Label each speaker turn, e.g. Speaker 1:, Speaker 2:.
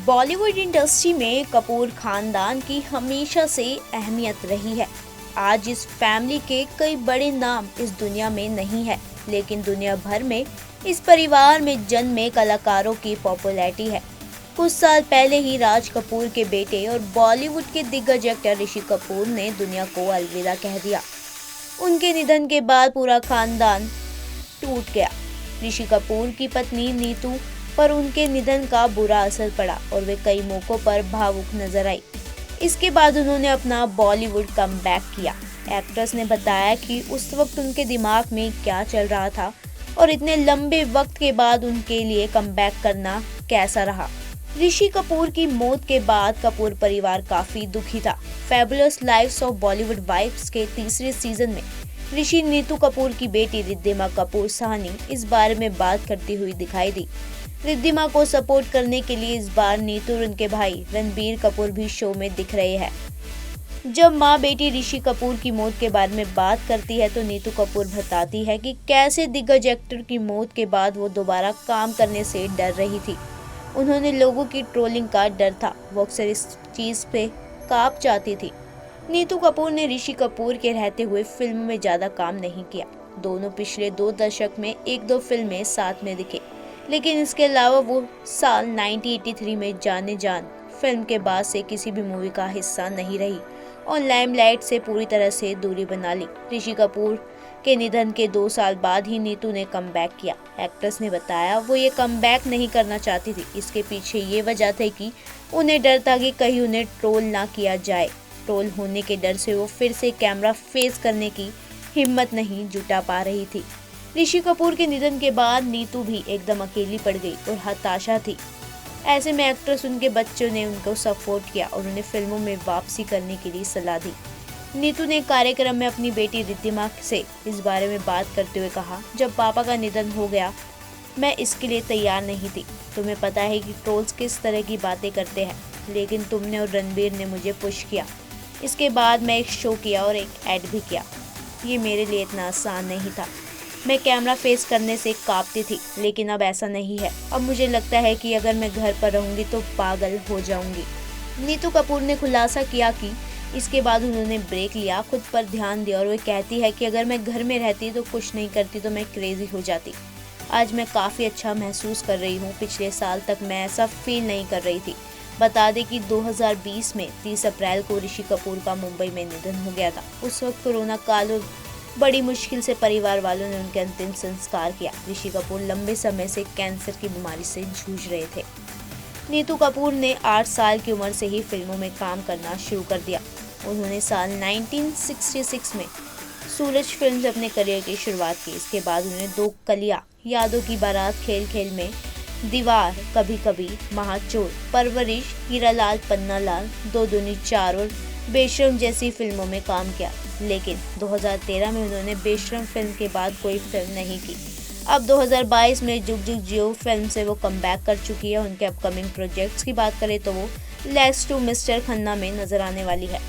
Speaker 1: Bollywood industry में कपूर खानदान की हमेशा से अहमियत रही है। आज इस फैमिली के कई बड़े नाम इस दुनिया में नहीं है, लेकिन दुनिया भर में इस परिवार में जन्मे कलाकारों की पॉपुलैरिटी है। कुछ साल पहले ही राज कपूर के बेटे और बॉलीवुड के दिग्गज एक्टर ऋषि कपूर ने दुनिया को अलविदा कह दिया। उनके निधन के बाद पूरा खानदान टूट गया। ऋषि कपूर की पत्नी नीतू पर उनके निधन का बुरा असर पड़ा और वे कई मौकों पर भावुक नजर आई। इसके बाद उन्होंने अपना बॉलीवुड कमबैक किया। एक्ट्रेस ने बताया कि उस वक्त उनके दिमाग में क्या चल रहा था और इतने लंबे वक्त के बाद उनके लिए कमबैक करना कैसा रहा। ऋषि कपूर की मौत के बाद कपूर परिवार काफी दुखी था। Fabulous lives of Bollywood wives के तीसरे सीजन में ऋषि नीतू कपूर की बेटी रिद्धिमा कपूर साहनी इस बारे में बात करती हुई दिखाई दी। रिद्धिमा को सपोर्ट करने के लिए इस बार नीतू और उनके भाई रणबीर कपूर भी शो में दिख रहे हैं। जब मां बेटी ऋषि कपूर की मौत के बारे में बात करती है तो नीतू कपूर बताती है कि कैसे दिग्गज एक्टर की मौत के बाद वो दोबारा काम करने से डर रही थी। उन्होंने लोगों की ट्रोलिंग का डर था, वो अक्सर इस चीज पे कांप जाती थी। नीतू कपूर ने ऋषि कपूर के रहते हुए फिल्म में ज्यादा काम नहीं किया। दोनों पिछले 2 दशक में 1-2 फिल्में साथ में दिखे, लेकिन इसके अलावा वो साल 1983 में जाने जान फिल्म के बाद से किसी भी मूवी का हिस्सा नहीं रही और लाइमलाइट से पूरी तरह से दूरी बना ली। ऋषि कपूर के निधन के 2 साल बाद ही नीतू ने कमबैक किया। एक्ट्रेस ने बताया वो ये कमबैक नहीं करना चाहती थी। इसके पीछे ये वजह थी कि उन्हें डर था कि कहीं उन्हें ट्रोल ना किया जाए। ट्रोल होने के डर से वो फिर से कैमरा फेस करने की हिम्मत नहीं जुटा पा रही थी। ऋषि कपूर के निधन के बाद नीतू भी एकदम अकेली पड़ गई और हताशा थी। ऐसे में एक्ट्रेस उनके बच्चों ने उनको सपोर्ट किया और उन्हें फिल्मों में वापसी करने के लिए सलाह दी। नीतू ने कार्यक्रम में अपनी बेटी रिद्धिमा से इस बारे में बात करते हुए कहा, जब पापा का निधन हो गया मैं इसके लिए तैयार नहीं थी। तुम्हें पता है कि ट्रोल्स किस तरह की बातें करते हैं, लेकिन तुमने और रणबीर ने मुझे पुश किया। इसके बाद मैं एक शो किया और एक ऐड भी किया। ये मेरे लिए इतना आसान नहीं था। मैं कैमरा फेस करने से कांपती थी, लेकिन अब ऐसा नहीं है। अब मुझे लगता है कि अगर मैं घर पर रहूंगी तो पागल हो जाऊंगी। नीतू कपूर ने खुलासा किया कि इसके बाद उन्होंने ब्रेक लिया, खुद पर ध्यान दिया और वो कहती है कि अगर मैं घर में रहती तो कुछ नहीं करती तो मैं क्रेजी हो जाती। आज मैं काफ़ी अच्छा महसूस कर रही हूँ। पिछले साल तक मैं ऐसा फील नहीं कर रही थी। बता दें कि 2020 में 30 अप्रैल को ऋषि कपूर का मुंबई में निधन हो गया था। उस वक्त कोरोना काल और बड़ी मुश्किल से परिवार वालों ने उनके अंतिम संस्कार किया। ऋषि कपूर लंबे समय से कैंसर की बीमारी से जूझ रहे थे। नीतू कपूर ने 8 साल की उम्र से ही फिल्मों में काम करना शुरू कर दिया। उन्होंने साल 1966 में सूरज फिल्म से अपने करियर की शुरुआत की। इसके बाद उन्होंने 2 कलियां, यादों की बारात, खेल खेल में, दीवार, कभी कभी, महाचोर, परवरिश, हीरालाल पन्नालाल, दो दूनी 4 और बेशरम जैसी फिल्मों में काम किया। लेकिन 2013 में उन्होंने बेशरम फिल्म के बाद कोई फिल्म नहीं की। अब 2022 में जुग जुग जियो फिल्म से वो कमबैक कर चुकी है। उनके अपकमिंग प्रोजेक्ट्स की बात करें तो वो लेट्स टू मिस्टर खन्ना में नजर आने वाली है।